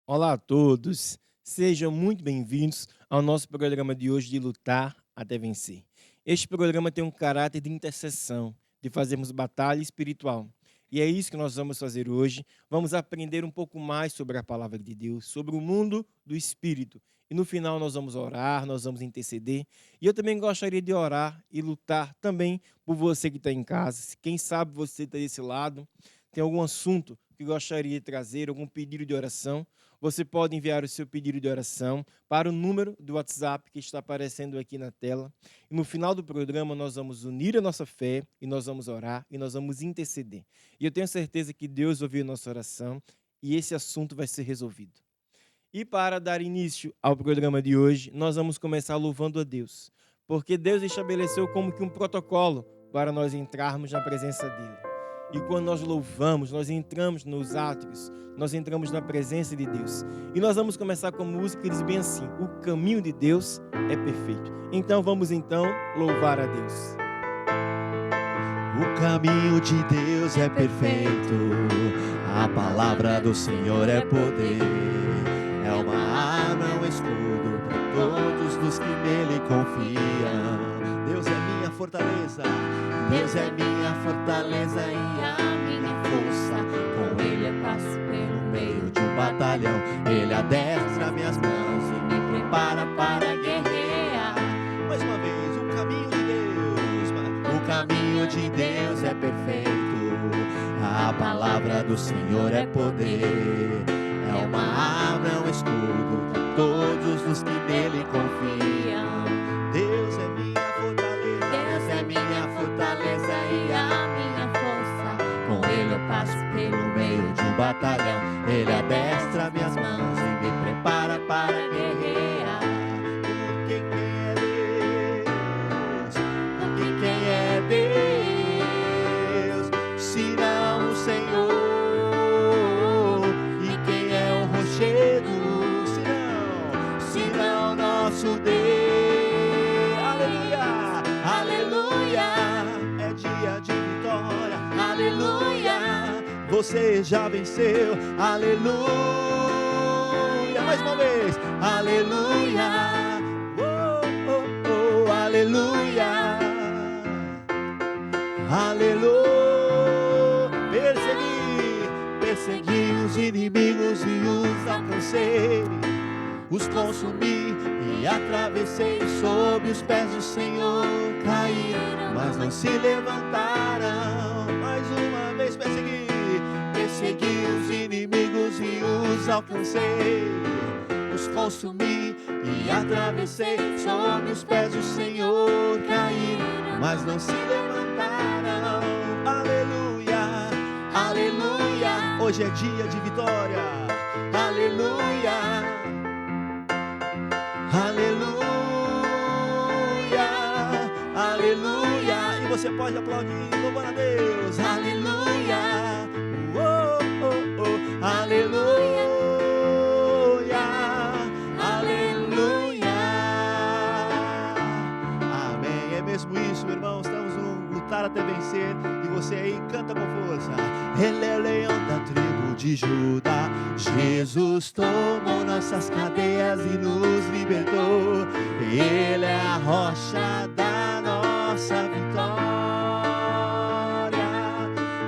Olá a todos, sejam muito bem-vindos ao nosso programa de hoje de Lutar até Vencer. Este programa tem um caráter de intercessão, de fazermos batalha espiritual. E é isso que nós vamos fazer hoje. Vamos aprender um pouco mais sobre a palavra de Deus, sobre o mundo do espírito. E no final nós vamos orar, nós vamos interceder. E eu também gostaria de orar e lutar também por você que está em casa. Quem sabe você está desse lado, tem algum assunto que gostaria de trazer, algum pedido de oração. Você pode enviar o seu pedido de oração para o número do WhatsApp que está aparecendo aqui na tela. E no final do programa, nós vamos unir a nossa fé e nós vamos orar e nós vamos interceder. E eu tenho certeza que Deus ouviu a nossa oração e esse assunto vai ser resolvido. E para dar início ao programa de hoje, nós vamos começar louvando a Deus, porque Deus estabeleceu como que um protocolo para nós entrarmos na presença dele. E quando nós louvamos, nós entramos nos átrios, nós entramos na presença de Deus. E nós vamos começar com a música que diz bem assim: o caminho de Deus é perfeito. Então vamos louvar a Deus. O caminho de Deus é perfeito, a palavra do Senhor é poder, é uma arma, um escudo para todos os que nele confiam. Deus é minha fortaleza, Deus é minha fortaleza e a minha força. Com Ele eu passo pelo meio de um batalhão, Ele adestra minhas mãos e me prepara para guerrear. Mais uma vez, o caminho de Deus é perfeito, a palavra do Senhor é poder, é uma arma, é um escudo para todos os que nele confiam. Deus é minha fortaleza e a minha força. Com Ele eu passo pelo meio de um batalhão, Ele adestra minhas mãos e me prepara para guerrear. Porque quem é Deus, senão o Senhor? E quem é o rochedo, senão nosso Deus? Aleluia, aleluia, é dia de vitória, aleluia, você já venceu, aleluia, mais uma vez, aleluia, aleluia, aleluia. Persegui os inimigos e os alcancei, os consumi e atravessei. Sob os pés do Senhor caíram, mas não se levantaram. Mais uma vez persegui os inimigos e os alcancei, os consumi e atravessei. Sob os pés do Senhor caíram, mas não se levantaram. Aleluia, aleluia, hoje é dia de vitória. Aleluia, aleluia, aleluia. E você pode aplaudir, louvando a Deus. Aleluia, oh, oh, oh. Aleluia, aleluia. Amém. É mesmo isso, meu irmão. Estamos no lutar até vencer. E você aí canta com força. Ele é o leão da tribo de Judá. Jesus tomou nossas cadeias e nos libertou. Ele é a rocha da nossa vitória,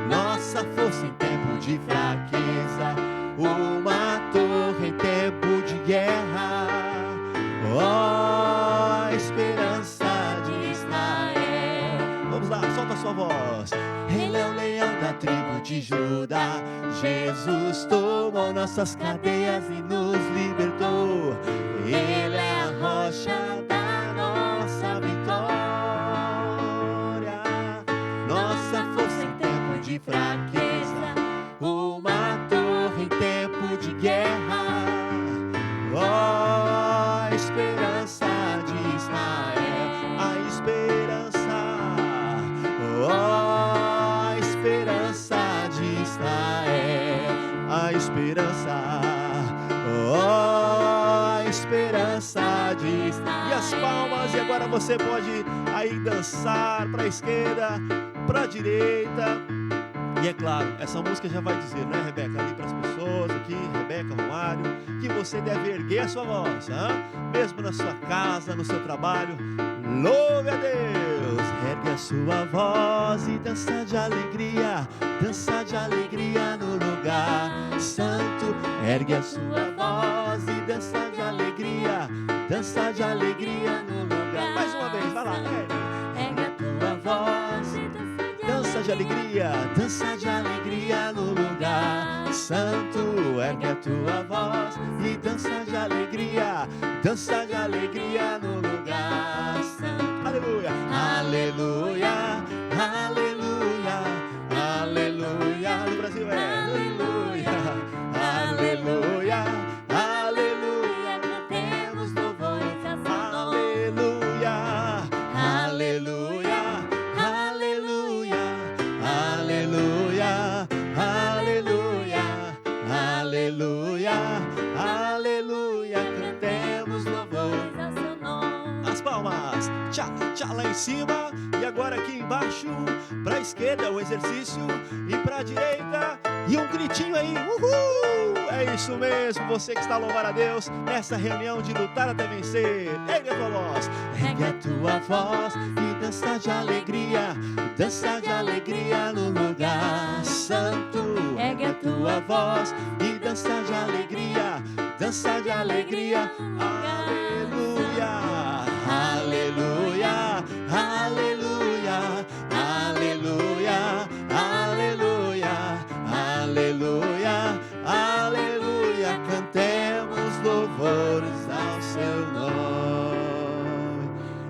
nossa força em tempo de fraqueza, uma torre em tempo de guerra. Ó, esperança de Israel. Vamos lá, solta a sua voz. Ele é o leão da tribo de Judá. Jesus tomou nossas cadeias e nos libertou. Ele é a rocha da nossa vitória, nossa força em tempo de fraqueza, uma torre em tempo de guerra. Ó, esperança de Israel, a esperança. Ó, esperança de Israel, a esperança. Ó, esperança de Israel. E as palmas, e agora você pode aí dançar para a esquerda, para a direita. E é claro, essa música já vai dizer, né, Rebeca, ali para as pessoas aqui, Rebeca, Romário, que você deve erguer a sua voz, mesmo na sua casa, no seu trabalho. Louve a Deus! Ergue a sua voz e dança de alegria no lugar santo. Ergue a sua voz e dança de alegria no lugar. Mais uma vez, vai lá, ergue a tua voz e dança de alegria no lugar santo. Ergue a tua voz e dança de alegria no lugar santo. Aleluia, aleluia, aleluia, aleluia. No Brasil é aleluia, aleluia, aleluia. Cantemos louvores a seu nome. Aleluia, aleluia, aleluia, aleluia, aleluia, aleluia. Cantemos louvores a seu nome. As palmas, tchá, tchá lá em cima. E agora aqui embaixo, pra esquerda o exercício e pra direita, e um gritinho aí, uhul! É isso mesmo, você que está a louvar a Deus nessa reunião de lutar até vencer. Ergue a tua voz, ergue a tua voz e dança de alegria no lugar santo. Ergue a tua voz e dança de alegria aleluia, aleluia, aleluia, aleluia, aleluia, aleluia, aleluia. Cantemos louvores ao seu nome.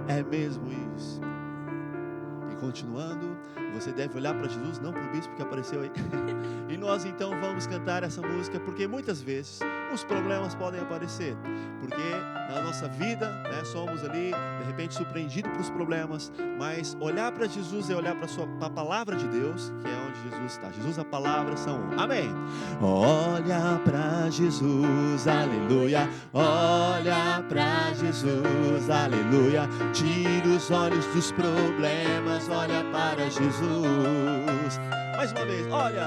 É mesmo isso. E continuando, você deve olhar para Jesus, não para o bispo que apareceu aí. E nós então vamos cantar essa música, porque muitas vezes os problemas podem aparecer, porque na nossa vida, somos ali de repente surpreendidos pelos problemas, mas olhar para Jesus é olhar para a palavra de Deus, que é onde Jesus está. Jesus e a palavra são um. Amém. Olha para Jesus, aleluia. Olha para Jesus, aleluia. Tira os olhos dos problemas, olha para Jesus. Mais uma vez, olha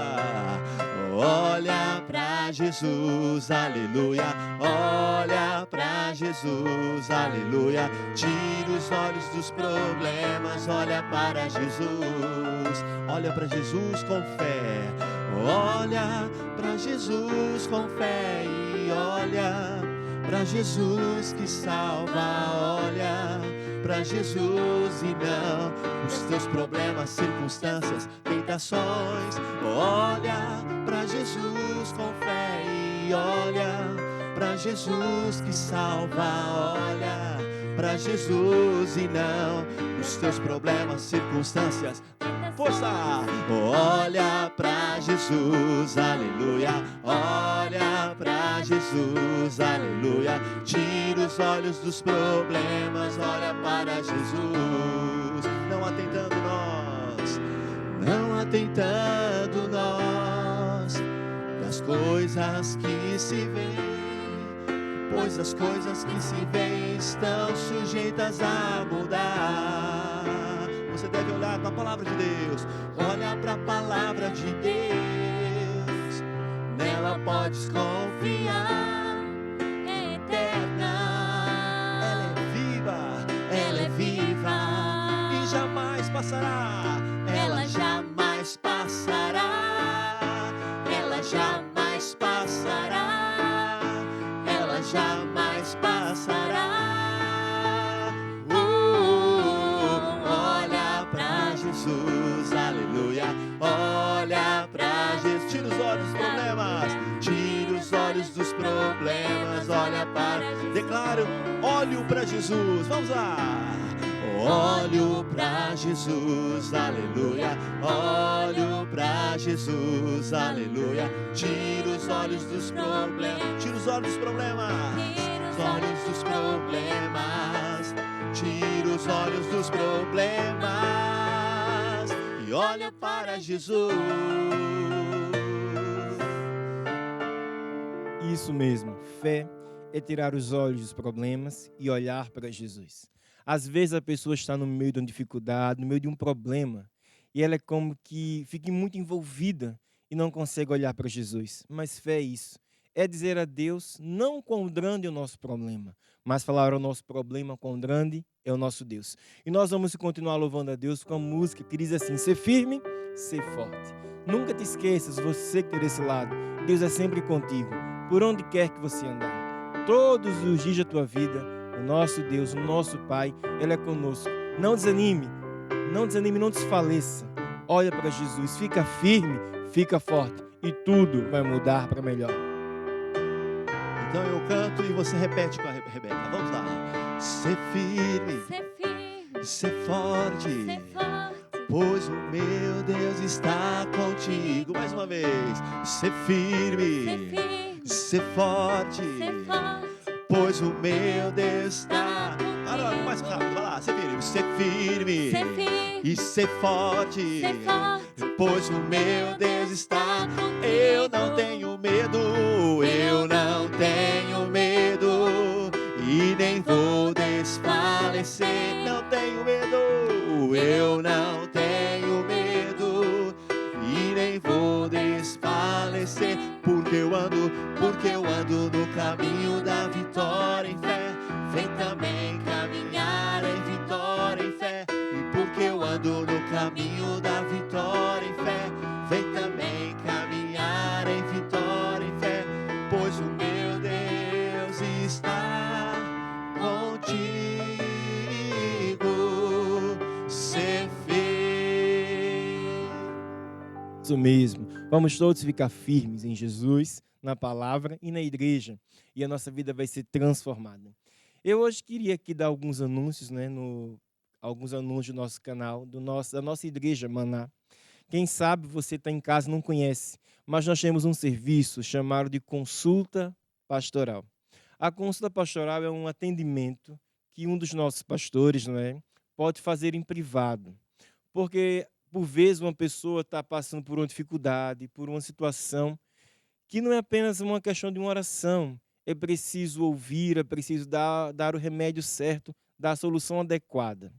para Jesus, aleluia. Olha para Jesus, aleluia. Tira os olhos dos problemas, olha para Jesus. Olha para Jesus com fé. Olha para Jesus com fé e olha para Jesus que salva. Olha para Jesus e não os teus problemas, circunstâncias, tentações. Olha para Jesus com fé e olha para Jesus que salva. Olha para Jesus e não os teus problemas, circunstâncias. Força! Olha para Jesus, aleluia. Olha para Jesus, aleluia. Tira os olhos dos problemas, olha para Jesus. Não atentando nós das coisas que se veem, pois as coisas que se veem estão sujeitas a mudar. Você deve olhar para a palavra de Deus. Olha para a palavra de Deus. Nela podes confiar. É eterna. Ela é viva e jamais passará. Ela jamais passará. Ela jamais passará. Ela jamais passará. Jesus, aleluia. Olha pra Jesus. Tira os olhos dos problemas. Tira os olhos dos problemas. Olha para. Declaro, olho pra Jesus. Vamos lá. Olho pra Jesus, aleluia. Olho pra Jesus, aleluia. Tira os olhos dos problemas. Tira os olhos dos problemas. Os olhos dos problemas. Tira os olhos dos problemas. E olha para Jesus. Isso mesmo, fé é tirar os olhos dos problemas e olhar para Jesus. Às vezes a pessoa está no meio de uma dificuldade, no meio de um problema, e ela é como que fica muito envolvida e não consegue olhar para Jesus. Mas fé é isso. É dizer a Deus não quão grande é o nosso problema, mas falar o nosso problema quão grande é o nosso Deus. E nós vamos continuar louvando a Deus com a música que diz assim: ser firme, ser forte. Nunca te esqueças, você que está desse lado, Deus é sempre contigo, por onde quer que você andar. Todos os dias da tua vida, o nosso Deus, o nosso Pai, Ele é conosco. Não desanime, não desfaleça. Olha para Jesus, fica firme, fica forte e tudo vai mudar para melhor. Então eu canto e você repete com a Rebeca. Vamos lá. Ser firme, ser forte, pois o meu Deus está contigo. Mais uma vez. Ser firme, ser forte, pois o meu Deus está. Agora, mais rápido, vai lá. Ser firme e ser forte, pois o meu Deus está. Eu não tenho medo, eu não tenho medo e nem vou desfalecer. Não tenho medo, eu não tenho medo e nem vou desfalecer, porque eu ando no caminho da vitória em fé. Vem também caminhar em vitória em fé. E porque eu ando no caminho da vitória em fé, vem também caminhar em vitória em fé, pois o meu Deus está contigo. Ser fiel. Isso mesmo. Vamos todos ficar firmes em Jesus, na palavra e na igreja. E a nossa vida vai ser transformada. Eu hoje queria aqui dar alguns anúncios, né, alguns anúncios do nosso canal, da nossa igreja Maná. Quem sabe você está em casa e não conhece, mas nós temos um serviço chamado de consulta pastoral. A consulta pastoral é um atendimento que um dos nossos pastores, não é, pode fazer em privado. Porque, por vezes, uma pessoa está passando por uma dificuldade, por uma situação que não é apenas uma questão de uma oração. É preciso ouvir, é preciso dar o remédio certo, dar a solução adequada.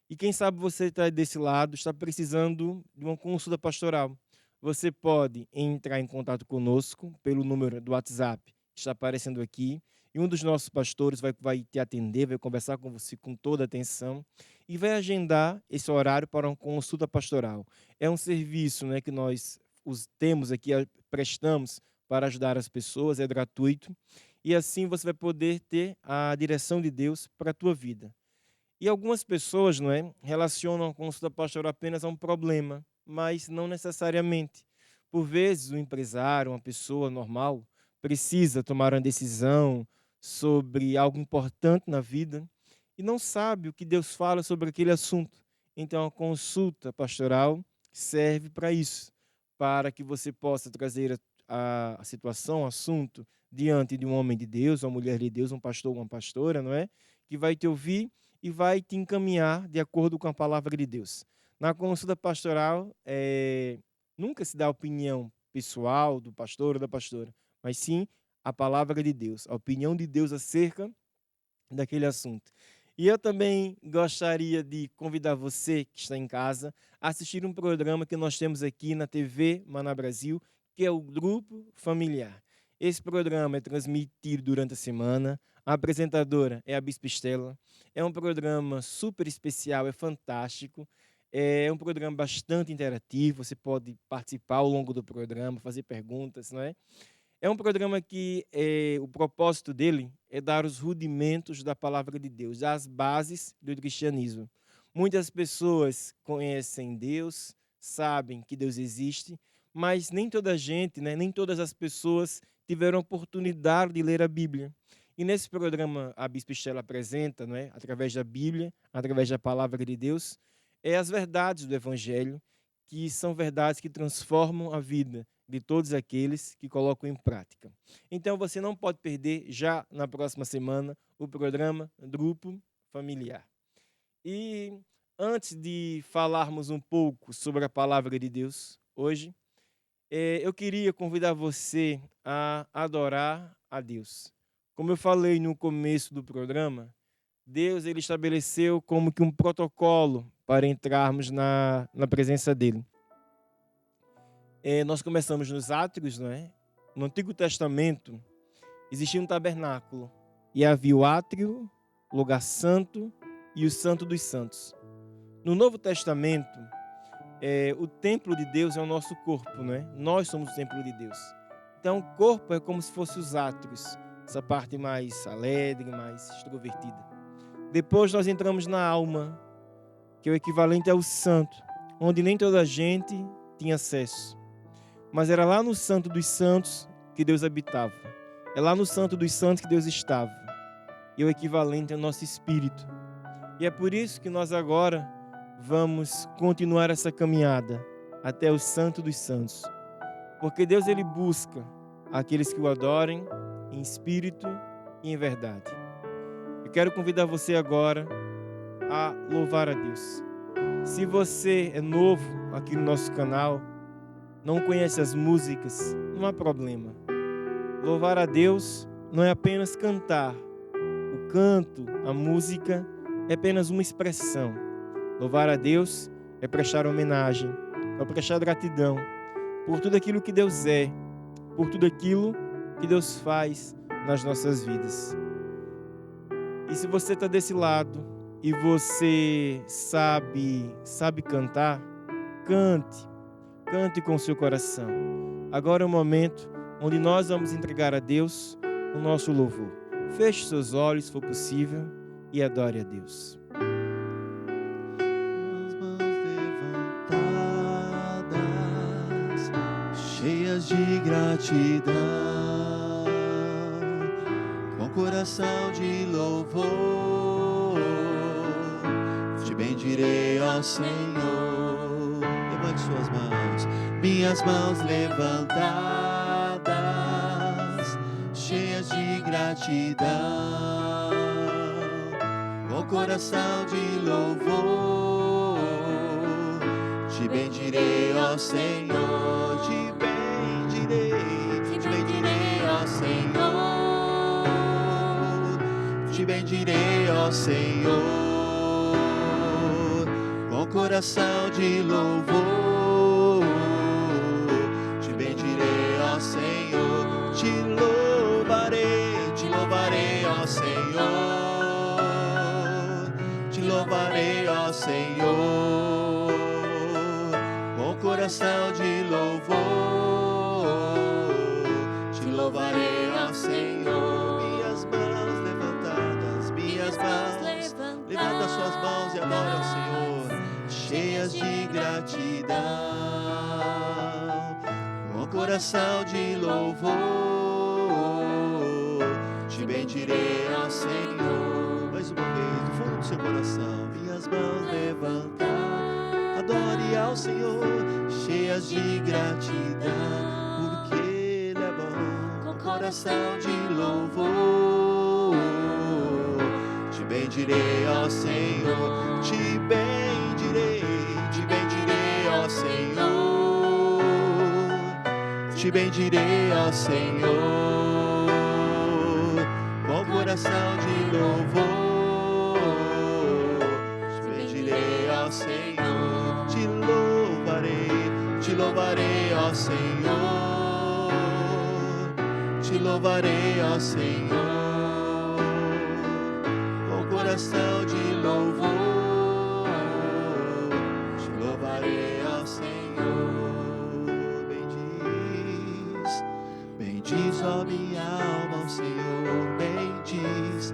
E quem sabe você está desse lado, está precisando de uma consulta pastoral. Você pode entrar em contato conosco pelo número do WhatsApp que está aparecendo aqui. E um dos nossos pastores vai te atender, vai conversar com você com toda a atenção e vai agendar esse horário para uma consulta pastoral. É um serviço, né, que nós temos aqui, prestamos para ajudar as pessoas, é gratuito. E assim você vai poder ter a direção de Deus para a tua vida. E algumas pessoas, não é, relacionam a consulta pastoral apenas a um problema, mas não necessariamente. Por vezes, o empresário, uma pessoa normal, precisa tomar uma decisão sobre algo importante na vida e não sabe o que Deus fala sobre aquele assunto. Então, a consulta pastoral serve para isso, para que você possa trazer a situação, o assunto, diante de um homem de Deus, uma mulher de Deus, um pastor, uma pastora, não é? Que vai te ouvir e vai te encaminhar de acordo com a palavra de Deus. Na consulta pastoral, nunca se dá a opinião pessoal do pastor ou da pastora, mas sim a palavra de Deus, a opinião de Deus acerca daquele assunto. E eu também gostaria de convidar você que está em casa a assistir um programa que nós temos aqui na TV Maná Brasil, que é o Grupo Familiar. Esse programa é transmitido durante a semana. A apresentadora é a Bispa Estela. É um programa super especial, é fantástico. É um programa bastante interativo. Você pode participar ao longo do programa, fazer perguntas, não é? É um programa que o propósito dele é dar os rudimentos da palavra de Deus, as bases do cristianismo. Muitas pessoas conhecem Deus, sabem que Deus existe, mas nem toda a gente, né, nem todas as pessoas tiveram a oportunidade de ler a Bíblia. E nesse programa a Bispa Estela apresenta, não é, através da Bíblia, através da palavra de Deus, as verdades do Evangelho, que são verdades que transformam a vida de todos aqueles que colocam em prática. Então você não pode perder já na próxima semana o programa Grupo Familiar. E antes de falarmos um pouco sobre a palavra de Deus hoje, eu queria convidar você a adorar a Deus. Como eu falei no começo do programa, Deus ele estabeleceu como que um protocolo para entrarmos na presença dele. Nós começamos nos átrios, não é? No Antigo Testamento existia um tabernáculo e havia o átrio, o lugar santo e o santo dos santos. No Novo Testamento, o templo de Deus é o nosso corpo, não é? Nós somos o templo de Deus. Então, o corpo é como se fosse os átrios, essa parte mais alegre, mais extrovertida. Depois nós entramos na alma, que é o equivalente ao santo, onde nem toda a gente tinha acesso. Mas era lá no Santo dos Santos que Deus habitava. É lá no Santo dos Santos que Deus estava. E é o equivalente ao nosso espírito. E é por isso que nós agora vamos continuar essa caminhada até o Santo dos Santos. Porque Deus, ele busca aqueles que o adorem em espírito e em verdade. Eu quero convidar você agora a louvar a Deus. Se você é novo aqui no nosso canal, não conhece as músicas, não há problema. Louvar a Deus não é apenas cantar. O canto, a música, é apenas uma expressão. Louvar a Deus é prestar homenagem, é prestar gratidão por tudo aquilo que Deus é, por tudo aquilo que Deus faz nas nossas vidas. E se você está desse lado e você sabe cantar, cante com o seu coração. Agora é o momento onde nós vamos entregar a Deus o nosso louvor. Feche seus olhos, se for possível, e adore a Deus. As mãos levantadas, cheias de gratidão, com coração de louvor, te bendirei, ó Senhor. Levante suas mãos, minhas mãos levantadas, cheias de gratidão, com coração de louvor, te bendirei, ó Senhor, te bendirei, ó Senhor, te bendirei, ó Senhor, com coração de louvor, te bendirei, ó Senhor, te louvarei, ó Senhor, te louvarei, ó Senhor, com coração de louvor, te louvarei, ó Senhor. Minhas mãos levantadas, levanta suas mãos e adore ao Senhor, cheias de gratidão, com coração de louvor, te bendirei, ó Senhor. Mais uma vez, do fundo do seu coração, minhas mãos levantadas, adore ao Senhor, cheias de gratidão, porque Ele é bom, com coração de louvor, te bendirei, ó Senhor, te bendirei, ó Senhor, te bendirei, ó Senhor, com coração de louvor, te bendirei, ó Senhor, te louvarei, ó Senhor, te louvarei, ó Senhor, com coração de louvor, te louvarei, ó Senhor. Bendiz, ó minha alma, ao Senhor, bendiz.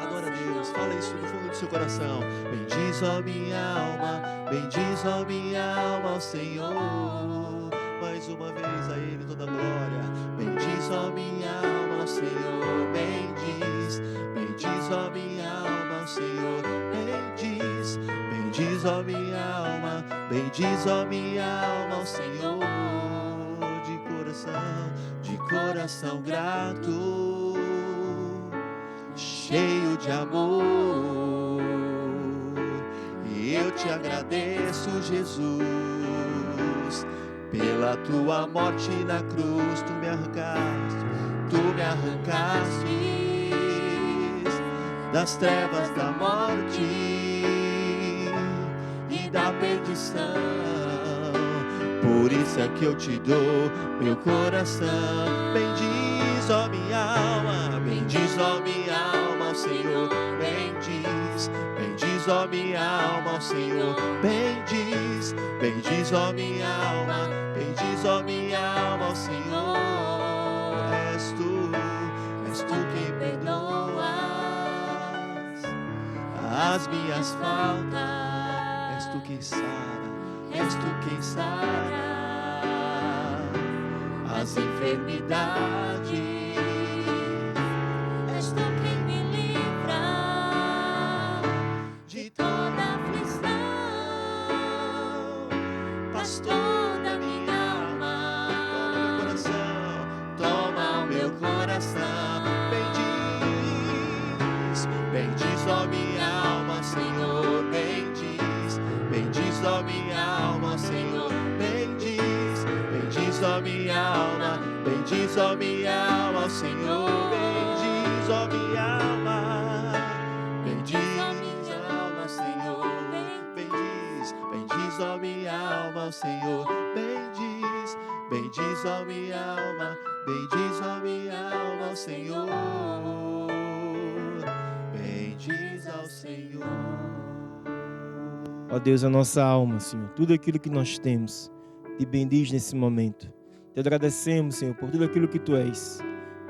Adora a Deus, fala isso do fundo do seu coração. Bendiz, ó minha alma, ao Senhor. Mais uma vez a Ele toda a glória. Bendiz, ó minha alma, ao Senhor, bendiz, ó minha alma, ao Senhor, bendiz, ó minha alma, ao Senhor, de coração grato, cheio de amor, e eu te agradeço, Jesus, pela tua morte na cruz, tu me arrancaste das trevas da morte, da perdição. Por isso é que eu te dou meu coração. Bendiz, ó minha alma, bendiz, ó minha alma ao Senhor. Bendiz, bendiz, ó minha alma ao Senhor. Bendiz, bendiz, ó minha alma, bendiz, ó minha alma ao Senhor. És tu quem perdoas as minhas faltas. És tu quem sara, és tu quem sara as enfermidades. És tu quem me livra de toda aflição, pastor da minha alma. Toma o meu coração, bendiz, bendiz, ó minha alma, Senhor, bendiz, bendiz, ó minha alma, Senhor, bendiz, bendiz, ó minha alma, bendiz, ó minha alma, Senhor, bendiz, ó minha alma, bendiz, ó minha alma, Senhor, bendiz, bendiz, ó minha alma, Senhor, bendiz, bendiz, ó minha alma, bendiz, ó minha alma ao Senhor, bendiz ao Senhor. Ó Deus, a nossa alma, Senhor, tudo aquilo que nós temos, te bendiz nesse momento. Te agradecemos, Senhor, por tudo aquilo que Tu és,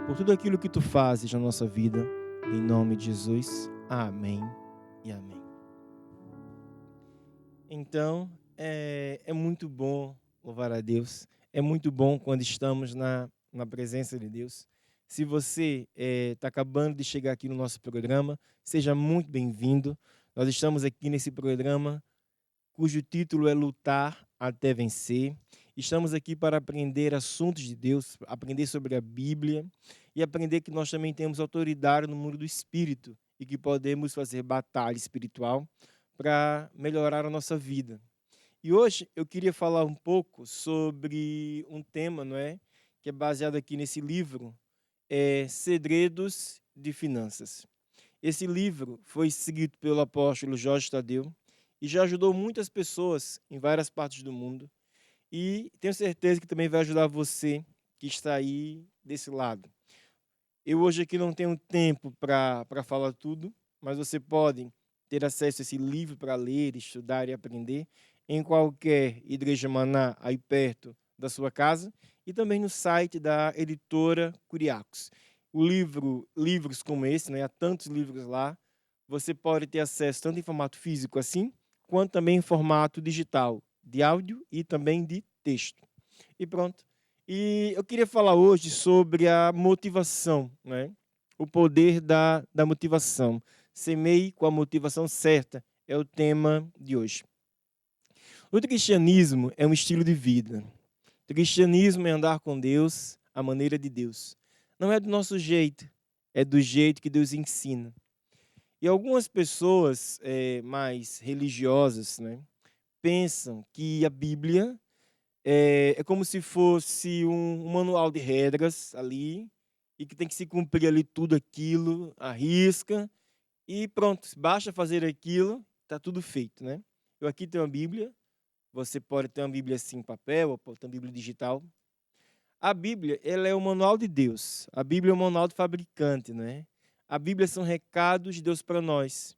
por tudo aquilo que Tu fazes na nossa vida. Em nome de Jesus, amém e amém. Então, é muito bom louvar a Deus. É muito bom quando estamos na presença de Deus. Se você está acabando de chegar aqui no nosso programa, seja muito bem-vindo. Nós estamos aqui nesse programa cujo título é Lutar até Vencer. Estamos aqui para aprender assuntos de Deus, aprender sobre a Bíblia e aprender que nós também temos autoridade no mundo do Espírito e que podemos fazer batalha espiritual para melhorar a nossa vida. E hoje eu queria falar um pouco sobre um tema, não é? Que é baseado aqui nesse livro, Segredos de Finanças. Esse livro foi escrito pelo apóstolo Jorge Tadeu e já ajudou muitas pessoas em várias partes do mundo. E tenho certeza que também vai ajudar você que está aí desse lado. Eu hoje aqui não tenho tempo para falar tudo, mas você pode ter acesso a esse livro para ler, estudar e aprender em qualquer igreja Maná aí perto da sua casa e também no site da editora Curiacos. Livros como esse, né, há tantos livros lá, você pode ter acesso tanto em formato físico assim, quanto também em formato digital, de áudio e também de texto. E pronto. E eu queria falar hoje sobre a motivação, né? O poder da motivação. Semeie com a motivação certa é o tema de hoje. O cristianismo é um estilo de vida. O cristianismo é andar com Deus, a maneira de Deus. Não é do nosso jeito, é do jeito que Deus ensina. E algumas pessoas mais religiosas, né, pensam que a Bíblia é como se fosse um manual de regras ali e que tem que se cumprir ali tudo aquilo, à risca, e pronto, basta fazer aquilo, está tudo feito, né? Eu aqui tenho a Bíblia, você pode ter uma Bíblia assim em papel, ou pode ter uma Bíblia digital. A Bíblia, ela é o manual de Deus. A Bíblia é o manual do fabricante, né? A Bíblia são recados de Deus para nós.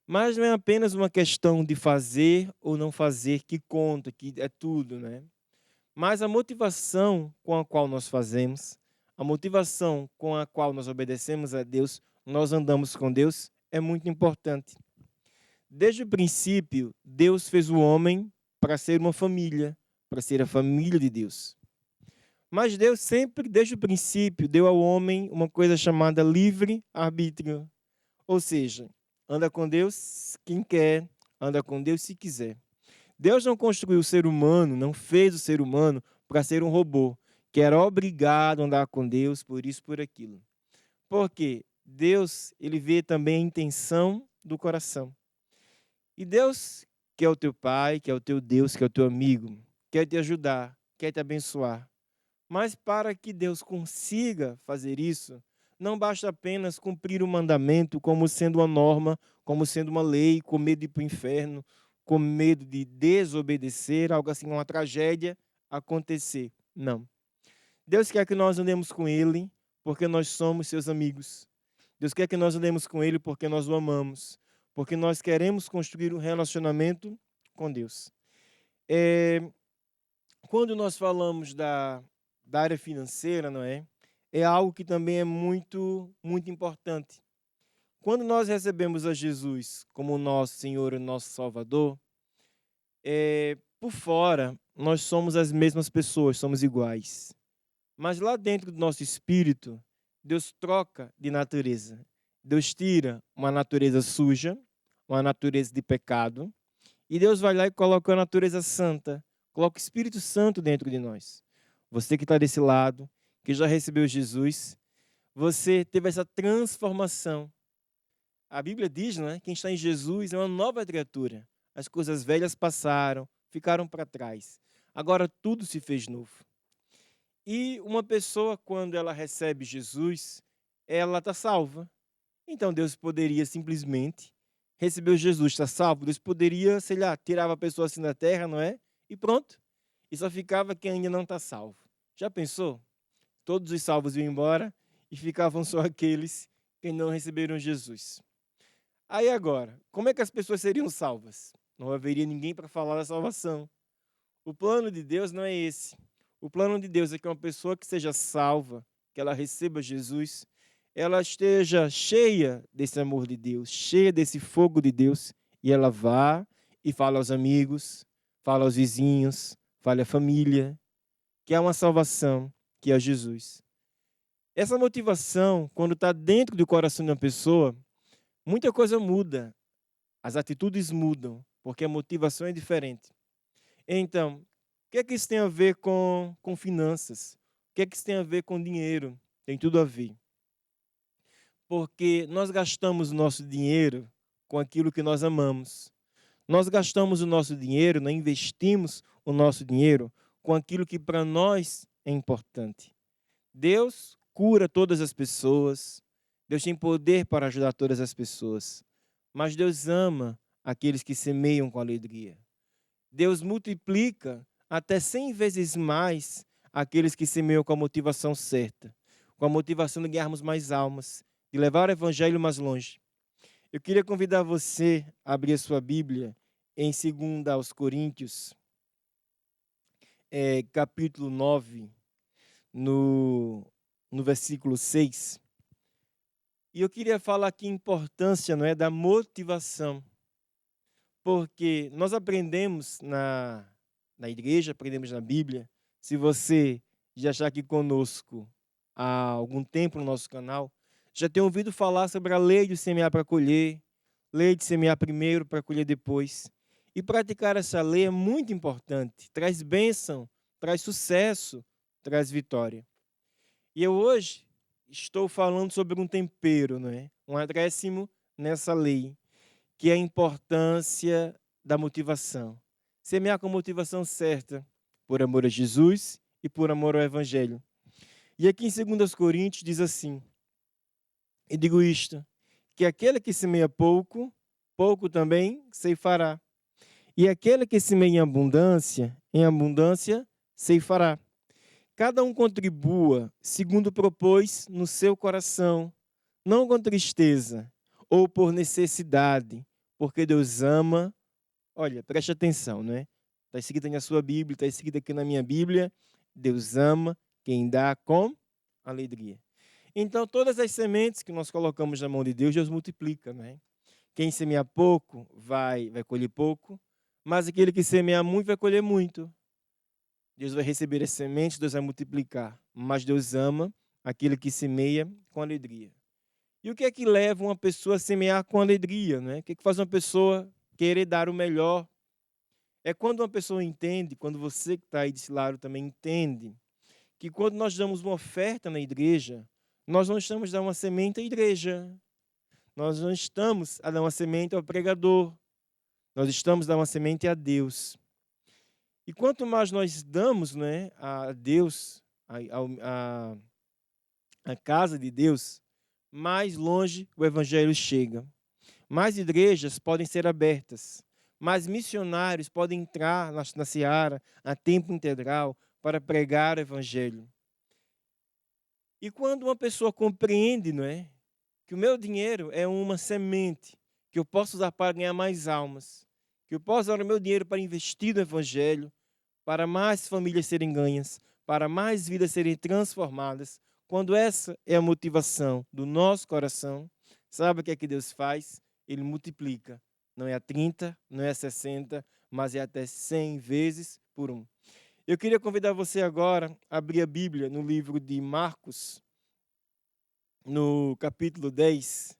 Mas não é apenas uma questão de fazer ou não fazer que conta, que é tudo, né? Mas a motivação com a qual nós fazemos, a motivação com a qual nós obedecemos a Deus, nós andamos com Deus, é muito importante. Desde o princípio, Deus fez o homem para ser uma família, para ser a família de Deus. Mas Deus sempre, desde o princípio, deu ao homem uma coisa chamada livre-arbítrio. Ou seja, anda com Deus quem quer, anda com Deus se quiser. Deus não construiu o ser humano, não fez o ser humano para ser um robô, que era obrigado a andar com Deus por isso, por aquilo. Porque Deus, ele vê também a intenção do coração. E Deus, que é o teu Pai, que é o teu Deus, que é o teu amigo, quer te ajudar, quer te abençoar. Mas para que Deus consiga fazer isso, não basta apenas cumprir o mandamento como sendo uma norma, como sendo uma lei, com medo de ir para o inferno, com medo de desobedecer, algo assim, uma tragédia acontecer. Não. Deus quer que nós andemos com Ele porque nós somos seus amigos. Deus quer que nós andemos com Ele porque nós o amamos, porque nós queremos construir um relacionamento com Deus. Quando nós falamos da área financeira, não é? É algo que também é muito, muito importante. Quando nós recebemos a Jesus como nosso Senhor e nosso Salvador, por fora nós somos as mesmas pessoas, somos iguais. Mas lá dentro do nosso espírito, Deus troca de natureza. Deus tira uma natureza suja, uma natureza de pecado, e Deus vai lá e coloca a natureza santa, coloca o Espírito Santo dentro de nós. Você que está desse lado, que já recebeu Jesus, você teve essa transformação. A Bíblia diz, não é? Quem está em Jesus é uma nova criatura. As coisas velhas passaram, ficaram para trás. Agora tudo se fez novo. E uma pessoa, quando ela recebe Jesus, ela está salva. Então Deus poderia simplesmente receber Jesus, está salvo. Deus poderia, sei lá, tirava a pessoa assim da terra, não é? E pronto. E só ficava quem ainda não está salvo. Já pensou? Todos os salvos iam embora e ficavam só aqueles que não receberam Jesus. Aí agora, como é que as pessoas seriam salvas? Não haveria ninguém para falar da salvação. O plano de Deus não é esse. O plano de Deus é que uma pessoa que seja salva, que ela receba Jesus, ela esteja cheia desse amor de Deus, cheia desse fogo de Deus, e ela vá e fala aos amigos, fala aos vizinhos, fala à família, que há uma salvação, que é Jesus. Essa motivação, quando está dentro do coração de uma pessoa, muita coisa muda, as atitudes mudam, porque a motivação é diferente. Então, o que é que isso tem a ver com finanças? O que é que isso tem a ver com dinheiro? Tem tudo a ver. Porque nós gastamos o nosso dinheiro com aquilo que nós amamos. Nós gastamos o nosso dinheiro, nós investimos o nosso dinheiro com aquilo que para nós é importante. Deus cura todas as pessoas. Deus tem poder para ajudar todas as pessoas. Mas Deus ama aqueles que semeiam com alegria. Deus multiplica até 100 vezes mais aqueles que semeiam com a motivação certa, com a motivação de ganharmos mais almas, de levar o evangelho mais longe. Eu queria convidar você a abrir a sua Bíblia em 2 aos Coríntios, capítulo 9, no versículo 6. E eu queria falar aqui a importância, não é, da motivação. Porque nós aprendemos na igreja, aprendemos na Bíblia. Se você já está aqui conosco há algum tempo no nosso canal, já tem ouvido falar sobre a lei de semear para colher, lei de semear primeiro para colher depois. E praticar essa lei é muito importante. Traz bênção, traz sucesso, traz vitória. E eu hoje estou falando sobre um tempero, não é? Um acréscimo nessa lei, que é a importância da motivação. Semear com a motivação certa, por amor a Jesus e por amor ao Evangelho. E aqui em 2 Coríntios diz assim, e digo isto, que aquele que semeia pouco, pouco também ceifará. E aquele que semeia em abundância ceifará. Cada um contribua segundo propôs no seu coração, não com tristeza, ou por necessidade, porque Deus ama. Olha, preste atenção, né? Está escrito na sua Bíblia, está escrito aqui na minha Bíblia, Deus ama quem dá com alegria. Então, todas as sementes que nós colocamos na mão de Deus, Deus multiplica, né? Quem semeia pouco vai colher pouco, mas aquele que semeia muito vai colher muito. Deus vai receber as sementes, Deus vai multiplicar, mas Deus ama aquele que semeia com alegria. E o que é que leva uma pessoa a semear com alegria, né? O que é que faz uma pessoa querer dar o melhor? É quando uma pessoa entende, quando você que está aí desse lado também entende, que quando nós damos uma oferta na igreja, nós não estamos dando uma semente à igreja. Nós não estamos a dar uma semente ao pregador. Nós estamos dando uma semente a Deus. E quanto mais nós damos, né, a Deus, a casa de Deus, mais longe o evangelho chega. Mais igrejas podem ser abertas, mas missionários podem entrar na seara a tempo integral para pregar o evangelho. E quando uma pessoa compreende, não é, que o meu dinheiro é uma semente que eu posso usar para ganhar mais almas, que eu posso usar o meu dinheiro para investir no evangelho, para mais famílias serem ganhas, para mais vidas serem transformadas, quando essa é a motivação do nosso coração, sabe o que é que Deus faz? Ele multiplica. Não é a 30, não é a 60, mas é até 100 vezes por 1. Eu queria convidar você agora a abrir a Bíblia no livro de Marcos, no capítulo 10,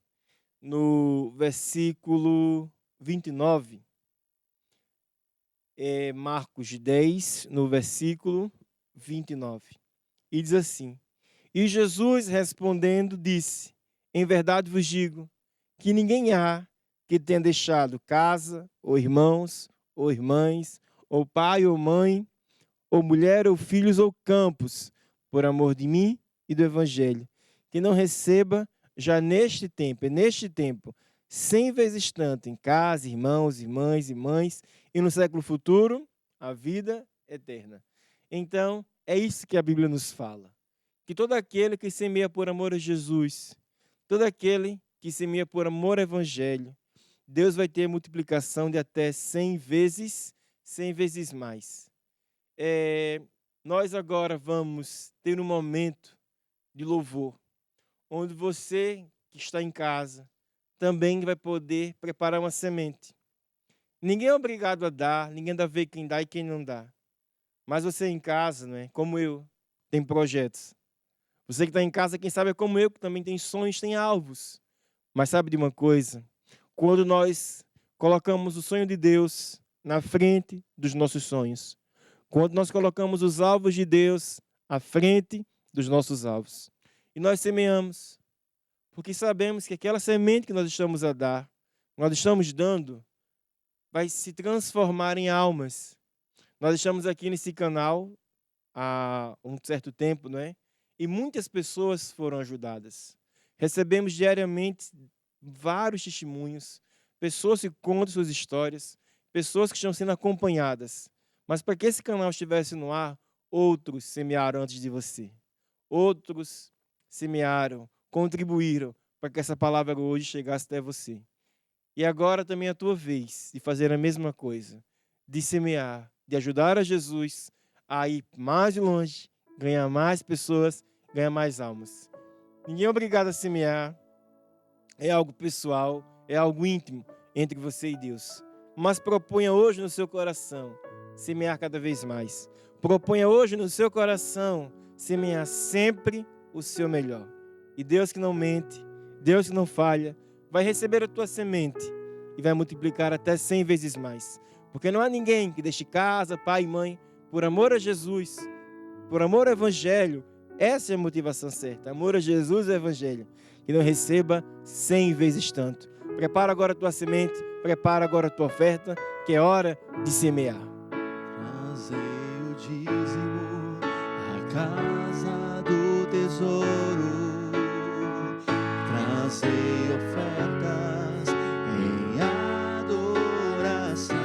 no versículo 29. É Marcos 10, no versículo 29. E diz assim: E Jesus respondendo disse: Em verdade vos digo que ninguém há que tenha deixado casa, ou irmãos, ou irmãs, ou pai, ou mãe, ou mulher, ou filhos, ou campos, por amor de mim e do evangelho, que não receba já neste tempo, 100 vezes tanto em casa, irmãos, irmãs e mães, e no século futuro, a vida eterna. Então, é isso que a Bíblia nos fala. Que todo aquele que semeia por amor a Jesus, todo aquele que semeia por amor ao evangelho, Deus vai ter multiplicação de até 100 vezes mais. Nós agora vamos ter um momento de louvor, onde você que está em casa também vai poder preparar uma semente. Ninguém é obrigado a dar, ninguém dá a ver quem dá e quem não dá. Mas você em casa, não é? Como eu, tem projetos. Você que está em casa, quem sabe é como eu, que também tem sonhos, tem alvos. Mas sabe de uma coisa? Quando nós colocamos o sonho de Deus na frente dos nossos sonhos, quando nós colocamos os alvos de Deus à frente dos nossos alvos, e nós semeamos, porque sabemos que aquela semente que nós estamos a dar, nós estamos dando, vai se transformar em almas. Nós estamos aqui nesse canal há um certo tempo, não é? E muitas pessoas foram ajudadas. Recebemos diariamente vários testemunhos, pessoas que contam suas histórias, pessoas que estão sendo acompanhadas. Mas para que esse canal estivesse no ar, outros semearam antes de você. Outros semearam, contribuíram para que essa palavra hoje chegasse até você. E agora também é a tua vez de fazer a mesma coisa, de semear, de ajudar a Jesus a ir mais longe, ganhar mais pessoas, ganhar mais almas. Ninguém é obrigado a semear, é algo pessoal, é algo íntimo entre você e Deus. Mas proponha hoje no seu coração semear cada vez mais. Proponha hoje no seu coração semear sempre o seu melhor. E Deus que não mente, Deus que não falha, vai receber a tua semente e vai multiplicar até 100 vezes mais. Porque não há ninguém que deixe casa, pai e mãe, por amor a Jesus, por amor ao evangelho. Essa é a motivação certa, amor a Jesus e ao evangelho, que não receba 100 vezes tanto. Prepara agora a tua semente, prepara agora a tua oferta, que é hora de semear. Trazei o dízimo à casa do tesouro, trazei ofertas em adoração,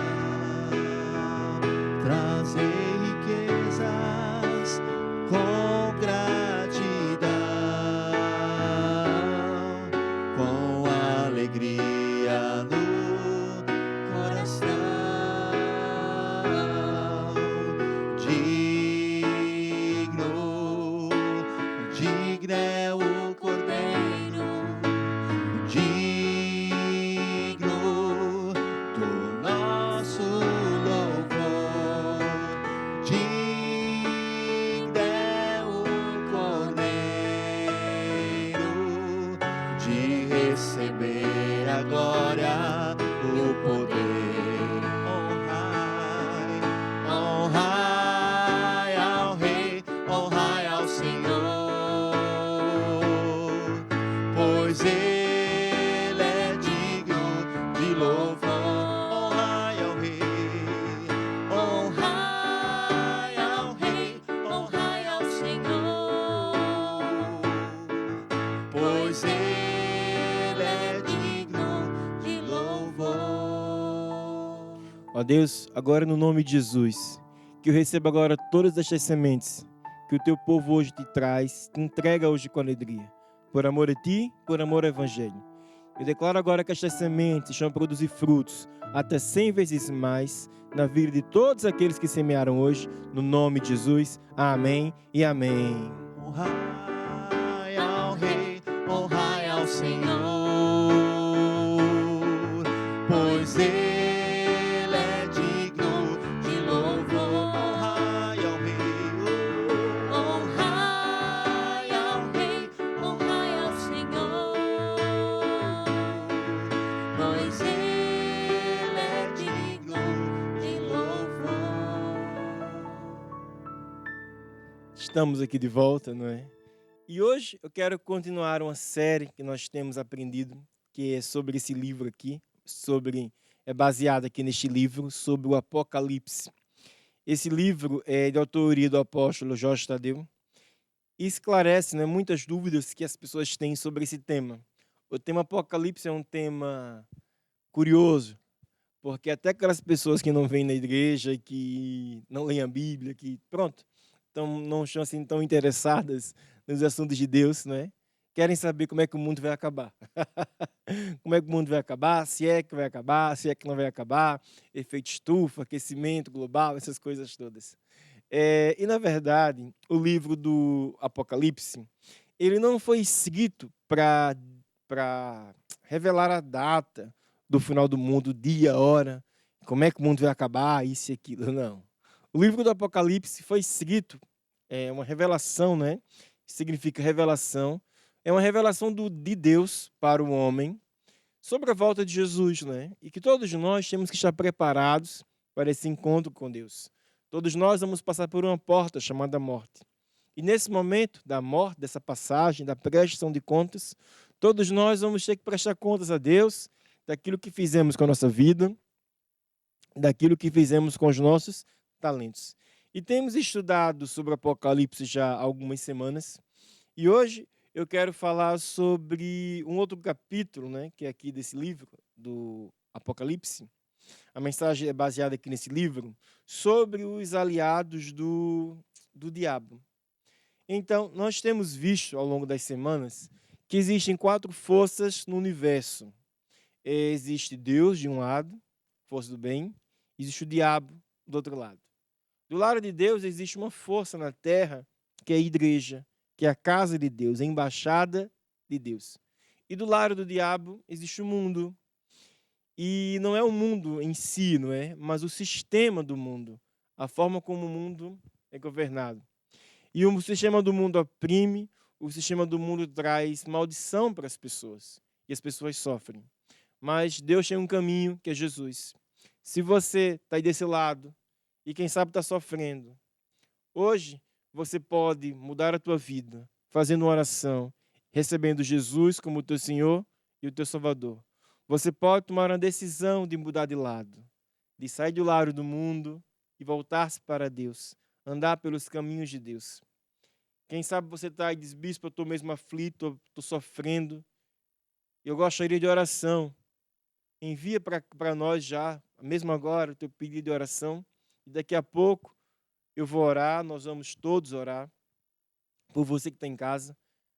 trazei riquezas com gratidão, com alegria no coração. Digno é o Cordeiro, digno do nosso louvor. Digno é o Cordeiro de receber a glória, o poder. Honrai ao Rei, honrai ao Senhor, pois Ele é digno de louvor. Honrai ao Rei, honrai ao Rei, Honrai ao Senhor, pois Ele é digno de louvor. Ó Deus, agora no nome de Jesus, que eu receba agora todas estas sementes que o teu povo hoje te traz, te entrega hoje com alegria, por amor a ti, por amor ao Evangelho. Eu declaro agora que estas sementes vão produzir frutos até 100 vezes mais na vida de todos aqueles que semearam hoje, no nome de Jesus. Amém e amém. Honrai ao Rei, honrai ao Senhor, pois Ele é digno de louvor. Honrai ao Rei, Honrai ao Rei, honrai ao Senhor, pois Ele é digno de louvor. Estamos aqui de volta, não é? E hoje eu quero continuar uma série que nós temos aprendido, que é sobre esse livro aqui, é baseado aqui neste livro, sobre o Apocalipse. Esse livro é de autoria do apóstolo Jorge Tadeu e esclarece, né, muitas dúvidas que as pessoas têm sobre esse tema. O tema Apocalipse é um tema curioso, porque até aquelas pessoas que não vêm na igreja, que não leem a Bíblia, que pronto, então não estão assim tão interessadas nos assuntos de Deus, né? Querem saber como é que o mundo vai acabar. Como é que o mundo vai acabar, se é que vai acabar, se é que não vai acabar, efeito estufa, aquecimento global, essas coisas todas. E, na verdade, o livro do Apocalipse, ele não foi escrito para revelar a data do final do mundo, dia, hora, como é que o mundo vai acabar, isso e aquilo, não. O livro do Apocalipse foi escrito, é uma revelação, né? Significa revelação. É uma revelação de Deus para o homem sobre a volta de Jesus, né? E que todos nós temos que estar preparados para esse encontro com Deus. Todos nós vamos passar por uma porta chamada morte. E nesse momento da morte, dessa passagem, da prestação de contas, todos nós vamos ter que prestar contas a Deus daquilo que fizemos com a nossa vida, daquilo que fizemos com os nossos talentos. E temos estudado sobre o Apocalipse já há algumas semanas. E hoje eu quero falar sobre um outro capítulo, né, que é aqui desse livro, do Apocalipse. A mensagem é baseada aqui nesse livro, sobre os aliados do diabo. Então, nós temos visto ao longo das semanas que existem 4 forças no universo. Existe Deus de um lado, força do bem, existe o diabo do outro lado. Do lado de Deus existe uma força na terra, que é a igreja, que é a casa de Deus, a embaixada de Deus. E do lado do diabo existe o mundo. E não é o mundo em si, não é? Mas o sistema do mundo, a forma como o mundo é governado. E o sistema do mundo oprime, o sistema do mundo traz maldição para as pessoas. E as pessoas sofrem. Mas Deus tem um caminho, que é Jesus. Se você está aí desse lado, e quem sabe está sofrendo, hoje você pode mudar a tua vida, fazendo uma oração, recebendo Jesus como teu Senhor e o teu Salvador. Você pode tomar uma decisão de mudar de lado, de sair do lado do mundo e voltar-se para Deus, andar pelos caminhos de Deus. Quem sabe você está aí, diz, bispo, eu estou mesmo aflito, estou sofrendo. Eu gostaria de oração. Envia para nós já, mesmo agora, o teu pedido de oração. E daqui a pouco eu vou orar, nós vamos todos orar por você que está em casa.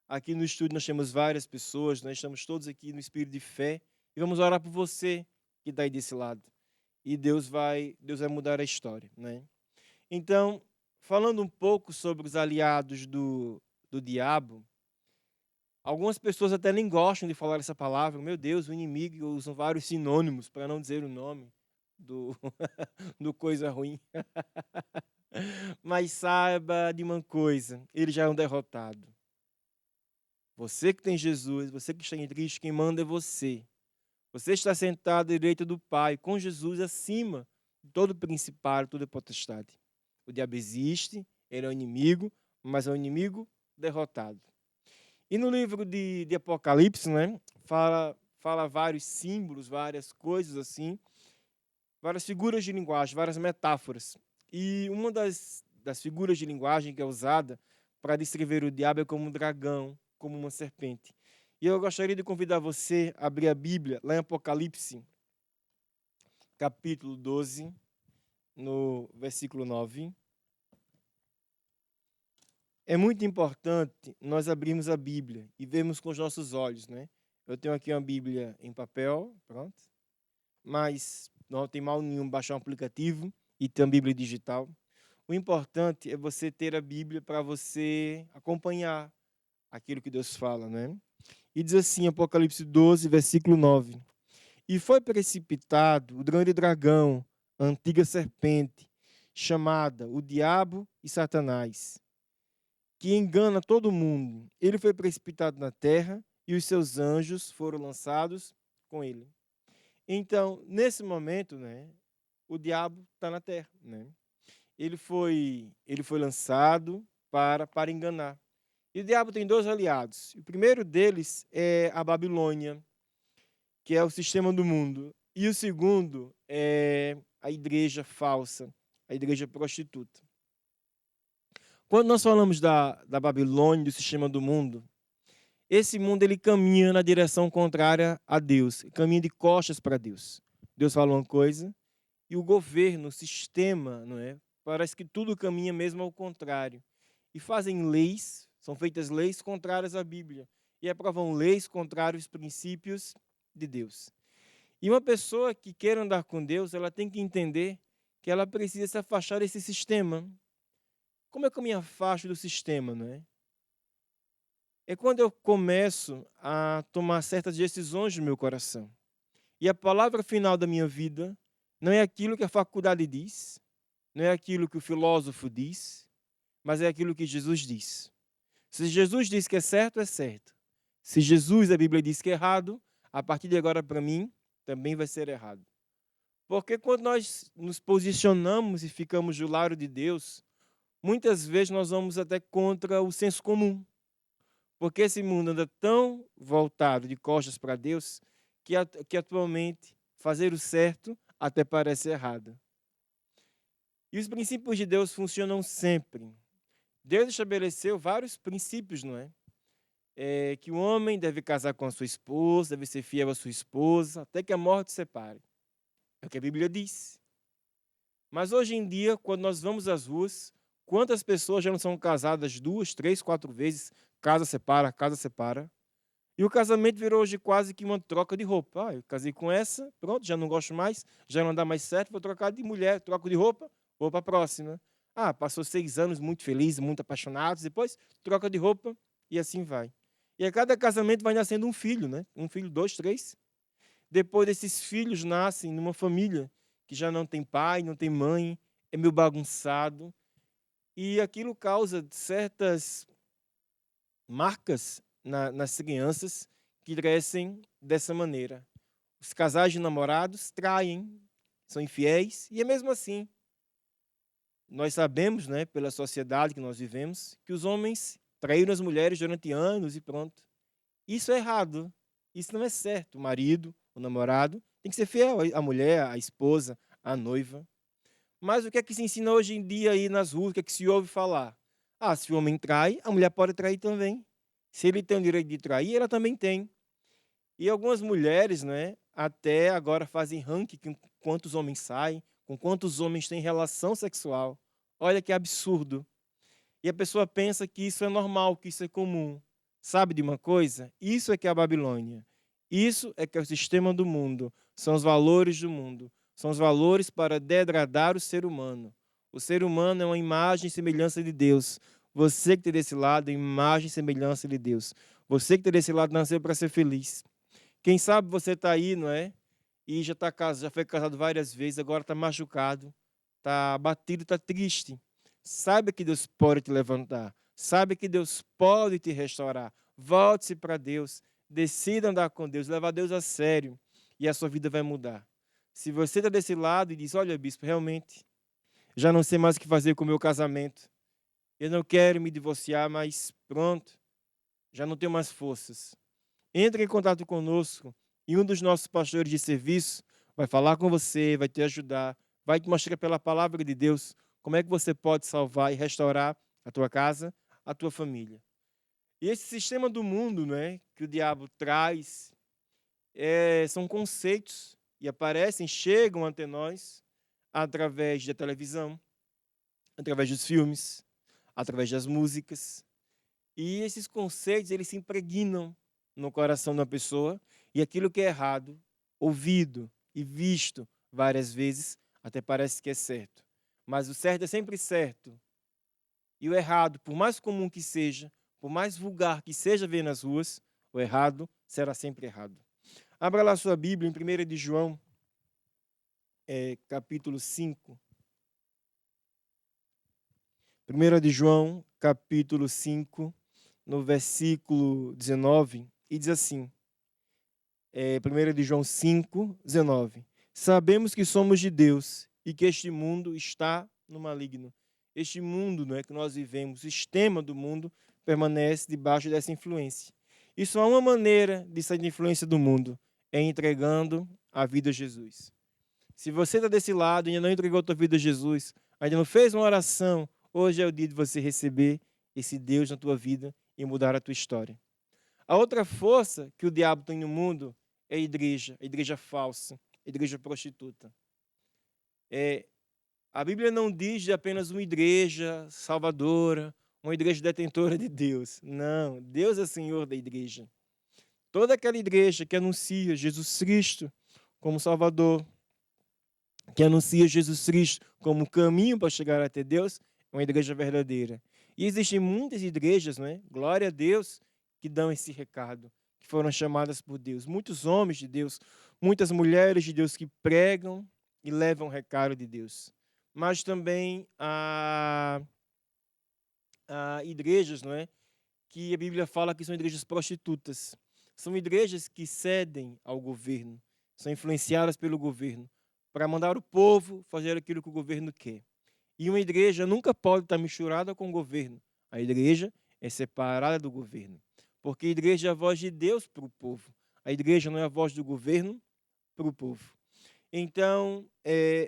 Aqui no estúdio nós temos várias pessoas, nós estamos todos aqui no espírito de fé e vamos orar por você que está aí desse lado. E Deus vai mudar a história, né? Então, falando um pouco sobre os aliados do diabo, algumas pessoas até nem gostam de falar essa palavra. Meu Deus, o inimigo, usam vários sinônimos para não dizer o nome do, do coisa ruim. Mas saiba de uma coisa, ele já é um derrotado. Você que tem Jesus, você que está em Cristo, quem manda é você. Você está sentado à direita do Pai, com Jesus acima de todo principado, toda potestade. O diabo existe, ele é um inimigo, mas é um inimigo derrotado. E no livro de Apocalipse, né, fala vários símbolos, várias coisas assim, várias figuras de linguagem, várias metáforas. E uma das figuras de linguagem que é usada para descrever o diabo é como um dragão, como uma serpente. E eu gostaria de convidar você a abrir a Bíblia lá em Apocalipse, capítulo 12, no versículo 9. É muito importante nós abrirmos a Bíblia e vermos com os nossos olhos, né? Eu tenho aqui uma Bíblia em papel, pronto, mas não tem mal nenhum baixar um aplicativo e ter uma Bíblia digital. O importante é você ter a Bíblia para você acompanhar aquilo que Deus fala, né? E diz assim, Apocalipse 12, versículo 9. E foi precipitado o grande dragão, a antiga serpente, chamada o Diabo e Satanás, que engana todo mundo. Ele foi precipitado na terra e os seus anjos foram lançados com ele. Então, nesse momento, né, o diabo está na terra, né? Ele foi lançado para enganar. E o diabo tem dois aliados. O primeiro deles é a Babilônia, que é o sistema do mundo. E o segundo é a igreja falsa, a igreja prostituta. Quando nós falamos da Babilônia, do sistema do mundo, esse mundo ele caminha na direção contrária a Deus, caminha de costas para Deus. Deus fala uma coisa e o governo, o sistema, não é? Parece que tudo caminha mesmo ao contrário. E fazem leis, são feitas leis contrárias à Bíblia e aprovam leis contrárias aos princípios de Deus. E uma pessoa que quer andar com Deus, ela tem que entender que ela precisa se afastar desse sistema. Como é que eu me afasto do sistema, não é? É quando eu começo a tomar certas decisões no meu coração. E a palavra final da minha vida não é aquilo que a faculdade diz, não é aquilo que o filósofo diz, mas é aquilo que Jesus diz. Se Jesus diz que é certo, é certo. Se Jesus, a Bíblia diz que é errado, a partir de agora, para mim, também vai ser errado. Porque quando nós nos posicionamos e ficamos do lado de Deus, muitas vezes nós vamos até contra o senso comum. Porque esse mundo anda tão voltado de costas para Deus que atualmente fazer o certo até parece errado. E os princípios de Deus funcionam sempre. Deus estabeleceu vários princípios, não é? Que o homem deve casar com a sua esposa, deve ser fiel à sua esposa, até que a morte separe. É o que a Bíblia diz. Mas hoje em dia, quando nós vamos às ruas, quantas pessoas já não são casadas 2, 3, 4 vezes, casa separa. E o casamento virou hoje quase que uma troca de roupa. Ah, eu casei com essa, pronto, já não gosto mais, já não dá mais certo, vou trocar de mulher, troco de roupa, vou para a próxima. Ah, passou 6 anos muito felizes, muito apaixonados, depois troca de roupa e assim vai. E a cada casamento vai nascendo um filho, né? Um filho, 2, 3. Depois desses filhos nascem numa família que já não tem pai, não tem mãe, é meio bagunçado. E aquilo causa certas marcas nas crianças que crescem dessa maneira. Os casais de namorados traem, são infiéis, e é mesmo assim. Nós sabemos, né, pela sociedade que nós vivemos, que os homens traíram as mulheres durante anos e pronto. Isso é errado. Isso não é certo. O marido, o namorado, tem que ser fiel à mulher, à esposa, à noiva. Mas o que é que se ensina hoje em dia aí nas ruas? O que é que se ouve falar? Ah, se o homem trai, a mulher pode trair também. Se ele tem o direito de trair, ela também tem. E algumas mulheres, né, até agora fazem ranking com quantos homens saem, com quantos homens têm relação sexual. Olha que absurdo. E a pessoa pensa que isso é normal, que isso é comum. Sabe de uma coisa? Isso é que é a Babilônia. Isso é que é o sistema do mundo. São os valores do mundo. São os valores para degradar o ser humano. O ser humano é uma imagem e semelhança de Deus. Você que está desse lado é imagem e semelhança de Deus. Você que está desse lado nasceu para ser feliz. Quem sabe você está aí, não é? E já foi casado várias vezes, agora está machucado, está abatido, está triste. Saiba que Deus pode te levantar. Saiba que Deus pode te restaurar. Volte-se para Deus. Decida andar com Deus. Levar Deus a sério. E a sua vida vai mudar. Se você está desse lado e diz, olha, bispo, realmente, já não sei mais o que fazer com o meu casamento. Eu não quero me divorciar, mas pronto, já não tenho mais forças. Entre em contato conosco e um dos nossos pastores de serviço vai falar com você, vai te ajudar, vai te mostrar pela palavra de Deus como é que você pode salvar e restaurar a tua casa, a tua família. E esse sistema do mundo, né, que o diabo traz, são conceitos e aparecem, chegam até nós através da televisão, através dos filmes, através das músicas. E esses conceitos, eles se impregnam no coração da pessoa, e aquilo que é errado, ouvido e visto várias vezes, até parece que é certo. Mas o certo é sempre certo. E o errado, por mais comum que seja, por mais vulgar que seja ver nas ruas, o errado será sempre errado. Abra lá sua Bíblia em 1 de João, capítulo 5. 1 de João, capítulo 5, no versículo 19, e diz assim, 1 de João 5, 19. Sabemos que somos de Deus e que este mundo está no maligno. Este mundo, não é, que nós vivemos, o sistema do mundo, permanece debaixo dessa influência. E só há uma maneira de sair da influência do mundo, é entregando a vida a Jesus. Se você está desse lado e ainda não entregou a tua vida a Jesus, ainda não fez uma oração, hoje é o dia de você receber esse Deus na tua vida e mudar a tua história. A outra força que o diabo tem no mundo é a igreja falsa, a igreja prostituta. A Bíblia não diz de apenas uma igreja salvadora, uma igreja detentora de Deus. Não, Deus é Senhor da igreja. Toda aquela igreja que anuncia Jesus Cristo como Salvador, que anuncia Jesus Cristo como caminho para chegar até Deus, é uma igreja verdadeira. E existem muitas igrejas, não é? Glória a Deus, que dão esse recado, que foram chamadas por Deus. Muitos homens de Deus, muitas mulheres de Deus que pregam e levam o recado de Deus. Mas também há igrejas, não é? Que a Bíblia fala que são igrejas prostitutas. São igrejas que cedem ao governo, são influenciadas pelo governo, para mandar o povo fazer aquilo que o governo quer. E uma igreja nunca pode estar misturada com o governo. A igreja é separada do governo. Porque a igreja é a voz de Deus para o povo. A igreja não é a voz do governo para o povo. Então,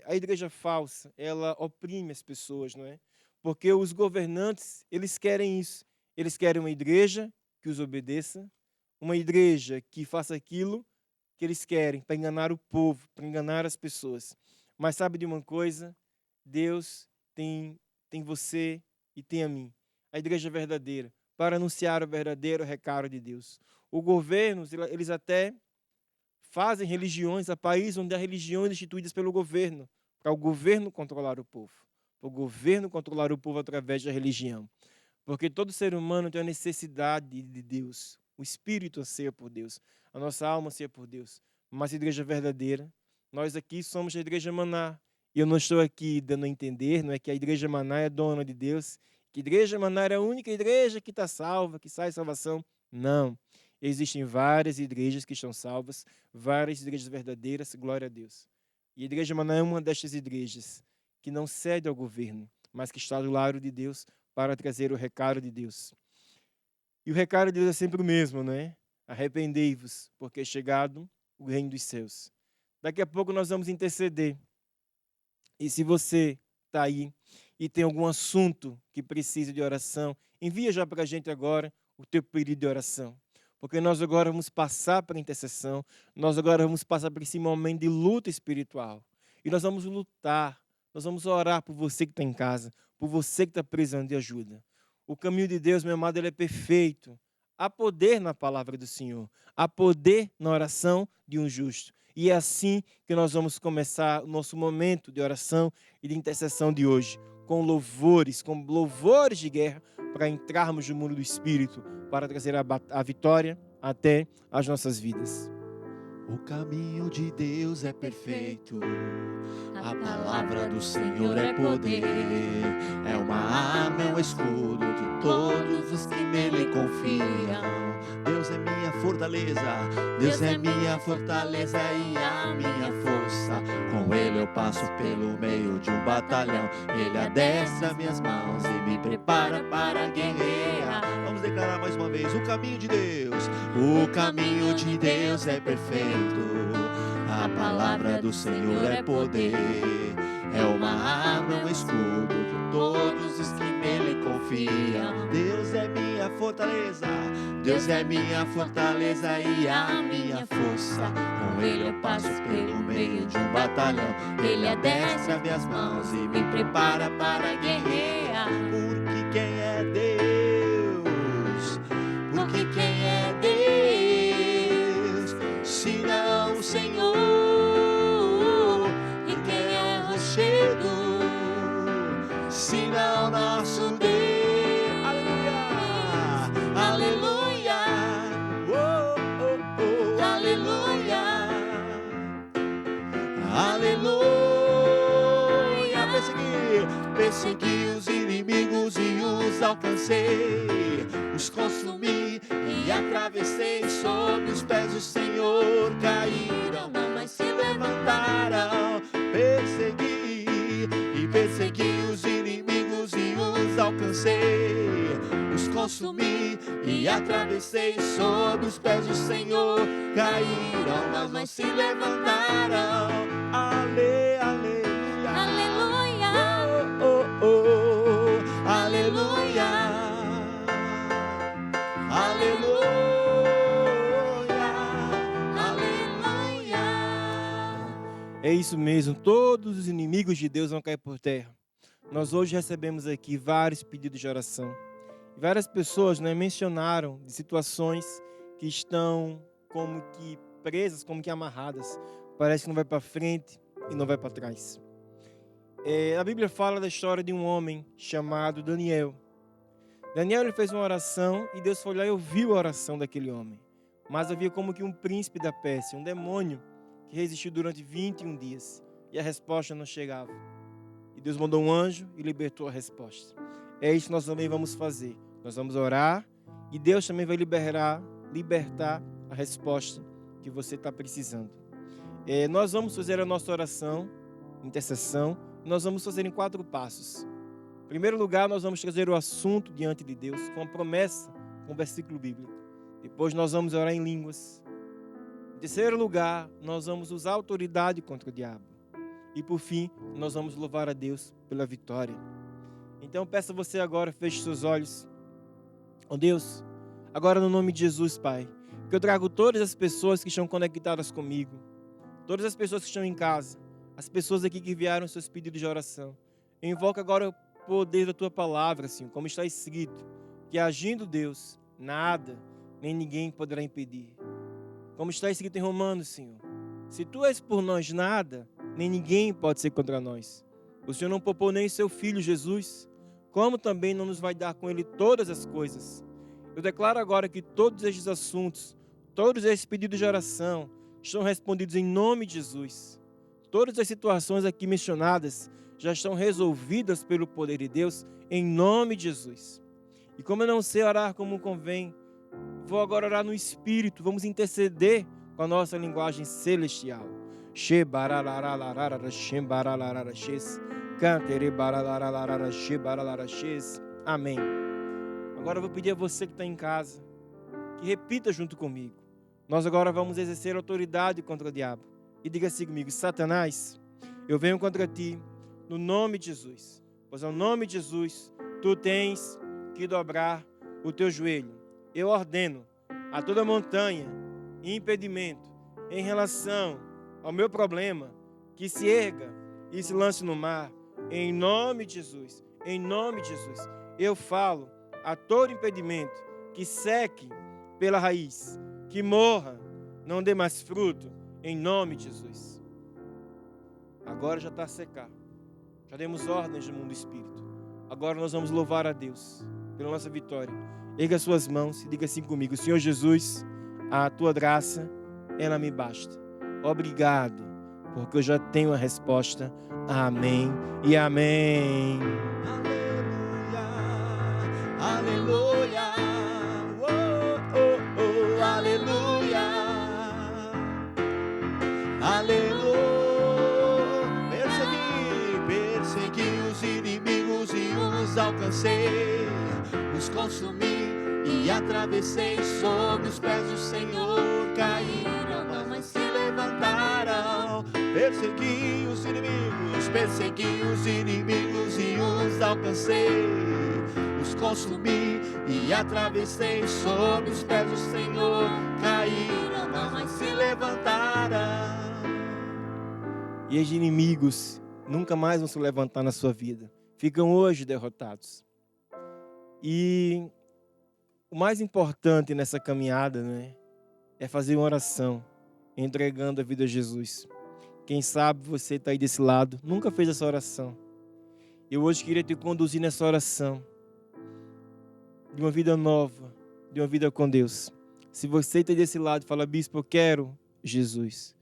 a igreja falsa, ela oprime as pessoas, não é? Porque os governantes, eles querem isso. Eles querem uma igreja que os obedeça, uma igreja que faça aquilo que eles querem, para enganar o povo, para enganar as pessoas. Mas sabe de uma coisa? Deus tem você e tem a mim. A igreja verdadeira, para anunciar o verdadeiro recado de Deus. Os governos, eles até fazem religiões, há países onde há religiões instituídas pelo governo, para o governo controlar o povo. Para o governo controlar o povo através da religião. Porque todo ser humano tem a necessidade de Deus. O espírito anseia por Deus. A nossa alma anseia por Deus. Mas a igreja verdadeira, nós aqui somos a igreja Maná. E eu não estou aqui dando a entender, não é que a igreja Maná é dona de Deus, que a igreja Maná é a única igreja que está salva, que sai salvação. Não. Existem várias igrejas que estão salvas, várias igrejas verdadeiras, glória a Deus. E a igreja Maná é uma destas igrejas que não cede ao governo, mas que está do lado de Deus para trazer o recado de Deus. E o recado de Deus é sempre o mesmo, não é? Arrependei-vos, porque é chegado o reino dos céus. Daqui a pouco nós vamos interceder. E se você está aí e tem algum assunto que precisa de oração, envia já para a gente agora o teu pedido de oração. Porque nós agora vamos passar para a intercessão, nós agora vamos passar por esse momento de luta espiritual. E nós vamos lutar, nós vamos orar por você que está em casa, por você que está precisando de ajuda. O caminho de Deus, meu amado, ele é perfeito. Há poder na palavra do Senhor. Há poder na oração de um justo. E é assim que nós vamos começar o nosso momento de oração e de intercessão de hoje. Com louvores de guerra, para entrarmos no mundo do Espírito, para trazer a vitória até as nossas vidas. O caminho de Deus é perfeito, a palavra do Senhor é poder, é uma arma, é um escudo de todos os que nele confiam. Deus é minha fortaleza, Deus é minha fortaleza e a minha força. Com ele eu passo pelo meio de um batalhão, ele adestra minhas mãos e me prepara para guerrear. Vamos declarar mais uma vez, o caminho de Deus é perfeito, A palavra do Senhor é poder, é uma arma, um escudo de todos os que nele confiam. Deus é minha fortaleza, Deus é minha fortaleza e a minha força. Com ele eu passo pelo meio de um batalhão. Ele adestra minhas mãos e me prepara para guerrear. Porque quem é Deus? Porque quem é Deus? Senão o Senhor. E quem é rochedo? Senão nosso Deus. Aleluia, aleluia, oh, oh, oh, aleluia, aleluia. Persegui os inimigos e os alcancei, os consumi e atravessei. Sob os pés do Senhor caíram, mas se levantaram. Persegui os inimigos e os alcancei, os consumi e atravessei. Sob os pés do Senhor caíram, mas não se levantaram. Aleluia, Aleluia. oh, oh, oh. Aleluia, aleluia, aleluia. É isso mesmo, todos os inimigos de Deus vão cair por terra. Nós hoje recebemos aqui vários pedidos de oração. Várias pessoas mencionaram de situações que estão como que presas, como que amarradas. Parece que não vai para frente e não vai para trás. A Bíblia fala da história de um homem chamado Daniel. Daniel ele fez uma oração e Deus foi lá e ouviu a oração daquele homem. Mas havia como que um príncipe da Pérsia, um demônio, que resistiu durante 21 dias. E a resposta não chegava. E Deus mandou um anjo e libertou a resposta. É isso que nós também vamos fazer. Nós vamos orar e Deus também vai libertar a resposta que você está precisando. Nós vamos fazer a nossa oração, intercessão. Nós vamos fazer em 4 passos. Em primeiro lugar, nós vamos trazer o assunto diante de Deus com a promessa, com o versículo bíblico. Depois nós vamos orar em línguas. Em terceiro lugar, nós vamos usar autoridade contra o diabo. E por fim, nós vamos louvar a Deus pela vitória. Então peço a você agora, feche seus olhos. Oh Deus, agora no nome de Jesus, Pai, que eu trago todas as pessoas que estão conectadas comigo, todas as pessoas que estão em casa, as pessoas aqui que enviaram seus pedidos de oração. Eu invoco agora o poder da Tua palavra, Senhor, como está escrito, que agindo Deus, nada, nem ninguém poderá impedir. Como está escrito em Romanos, Senhor, se Tu és por nós, nada, nem ninguém pode ser contra nós. O Senhor não poupou nem seu Filho Jesus, como também não nos vai dar com Ele todas as coisas. Eu declaro agora que todos estes assuntos, todos esses pedidos de oração, estão respondidos em nome de Jesus. Todas as situações aqui mencionadas já estão resolvidas pelo poder de Deus, em nome de Jesus. E como eu não sei orar como convém, vou agora orar no Espírito, vamos interceder com a nossa linguagem celestial. Amém. Agora eu vou pedir a você que está em casa, que repita junto comigo. Nós agora vamos exercer autoridade contra o diabo. E diga assim comigo: Satanás, eu venho contra ti no nome de Jesus. Pois ao nome de Jesus, tu tens que dobrar o teu joelho. Eu ordeno a toda montanha e impedimento em relação ao meu problema, que se erga e se lance no mar, em nome de Jesus, em nome de Jesus. Eu falo a todo impedimento que seque pela raiz, que morra, não dê mais fruto, em nome de Jesus. Agora já está a secar, já demos ordens no mundo espírito. Agora nós vamos louvar a Deus pela nossa vitória. Erga suas mãos e diga assim comigo: Senhor Jesus, a tua graça, ela me basta. Obrigado, porque eu já tenho a resposta. Amém e amém. Aleluia, aleluia, oh, oh, oh, aleluia, aleluia. Persegui os inimigos e os alcancei, os consumi e atravessei. Sob os pés do Senhor caíram, mas se levantaram. Persegui os inimigos e os alcancei. Os consumi e atravessei. Sob os pés do Senhor caíram, mas se levantaram. E os inimigos nunca mais vão se levantar na sua vida. Ficam hoje derrotados. E o mais importante nessa caminhada, né, é fazer uma oração, entregando a vida a Jesus. Quem sabe você está aí desse lado, nunca fez essa oração. Eu hoje queria te conduzir nessa oração de uma vida nova, de uma vida com Deus. Se você está desse lado, fala: bispo, eu quero Jesus.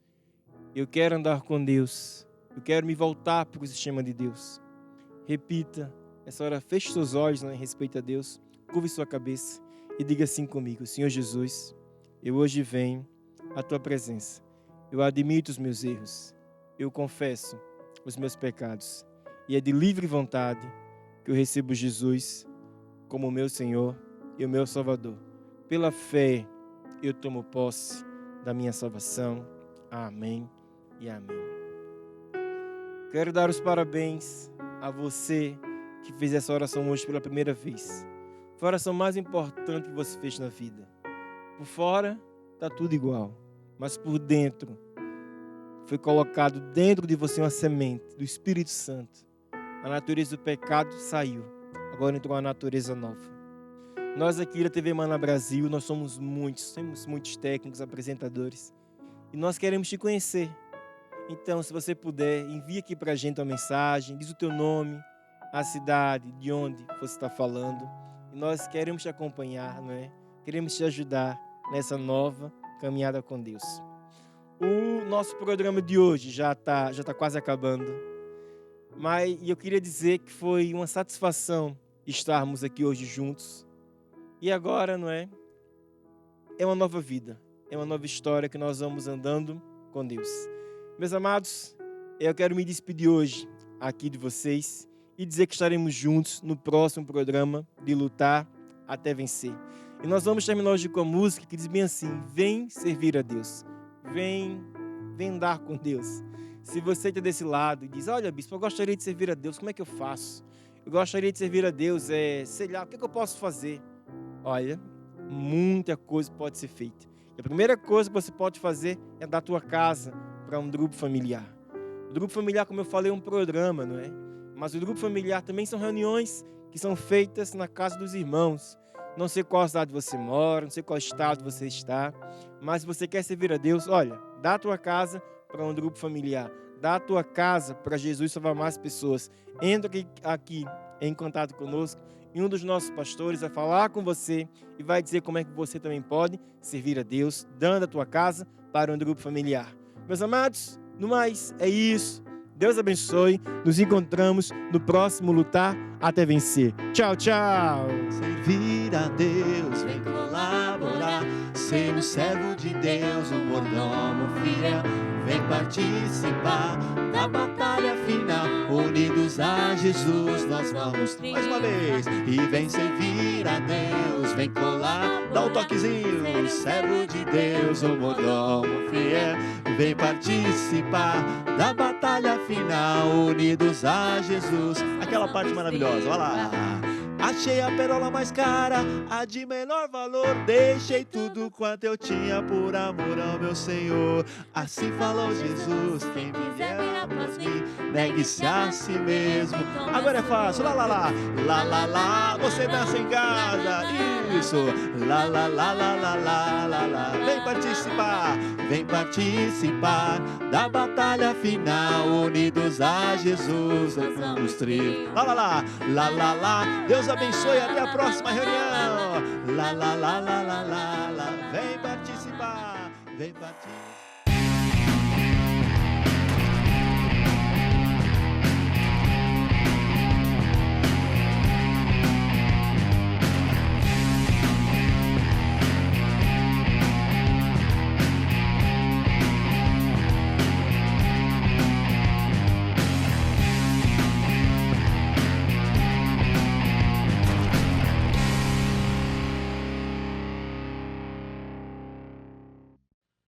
Eu quero andar com Deus. Eu quero me voltar para o sistema de Deus. Repita essa hora, feche seus olhos, né, em respeito a Deus, curve sua cabeça e diga assim comigo: Senhor Jesus, eu hoje venho à tua presença. Eu admito os meus erros. Eu confesso os meus pecados. E é de livre vontade que eu recebo Jesus como meu Senhor e o meu Salvador. Pela fé, eu tomo posse da minha salvação. Amém e amém. Quero dar os parabéns a você que fez essa oração hoje pela primeira vez. Foi a oração mais importante que você fez na vida. Por fora, está tudo igual. Mas por dentro, foi colocado dentro de você uma semente do Espírito Santo. A natureza do pecado saiu. Agora entrou uma natureza nova. Nós aqui da TV Mana Brasil, nós somos muitos. Temos muitos técnicos, apresentadores. E nós queremos te conhecer. Então, se você puder, envie aqui para a gente uma mensagem. Diz o teu nome, a cidade, de onde você está falando. E nós queremos te acompanhar, não é? Queremos te ajudar nessa nova caminhada com Deus. O nosso programa de hoje já tá quase acabando. Mas eu queria dizer que foi uma satisfação estarmos aqui hoje juntos. E agora, não é? É uma nova vida. É uma nova história que nós vamos andando com Deus. Meus amados, eu quero me despedir hoje aqui de vocês e dizer que estaremos juntos no próximo programa de Lutar até Vencer. E nós vamos terminar hoje com a música que diz bem assim: vem servir a Deus. Vem andar com Deus. Se você está desse lado e diz: olha, bispo, eu gostaria de servir a Deus, como é que eu faço? Eu gostaria de servir a Deus, sei lá, o que eu posso fazer? Olha, muita coisa pode ser feita. E a primeira coisa que você pode fazer é dar a tua casa para um grupo familiar. O grupo familiar, como eu falei, é um programa, não é? Mas o grupo familiar também são reuniões que são feitas na casa dos irmãos. Não sei qual cidade você mora, não sei qual estado você está, mas se você quer servir a Deus, olha, dá a tua casa para um grupo familiar. Dá a tua casa para Jesus salvar mais pessoas. Entra aqui em contato conosco e um dos nossos pastores vai falar com você e vai dizer como é que você também pode servir a Deus, dando a tua casa para um grupo familiar. Meus amados, no mais, é isso. Deus abençoe. Nos encontramos no próximo Lutar até Vencer. Tchau, tchau. Servir a Deus, vem colaborar. Ser um servo de Deus, um mordomo fiel. Vem participar da batalha final. Unidos a Jesus, nós vamos mais uma vez. E vem servir a Deus, vem colar. Dá um toquezinho, servo de Deus, um mordomo fiel. Vem participar da batalha final. Unidos a Jesus. Aquela parte maravilhosa, olha lá. Achei a perola mais cara, a de menor valor. Deixei tudo quanto eu tinha por amor ao meu Senhor. Assim falou Jesus: quem vier após mim, negue-se a si mesmo. Agora é fácil, lá, lá, lá. Lá, lá, lá, você dança em casa. Isso. Lá, lá, lá, lá, lá, lá, lá, lá. Vem participar da batalha final. Unidos a Jesus, vamos triunfar. Lá, lá, lá, lá, lá, lá. Deus abençoe, até a próxima reunião. Lá, lá, lá, lá, lá, lá, lá. Vem participar, vem participar.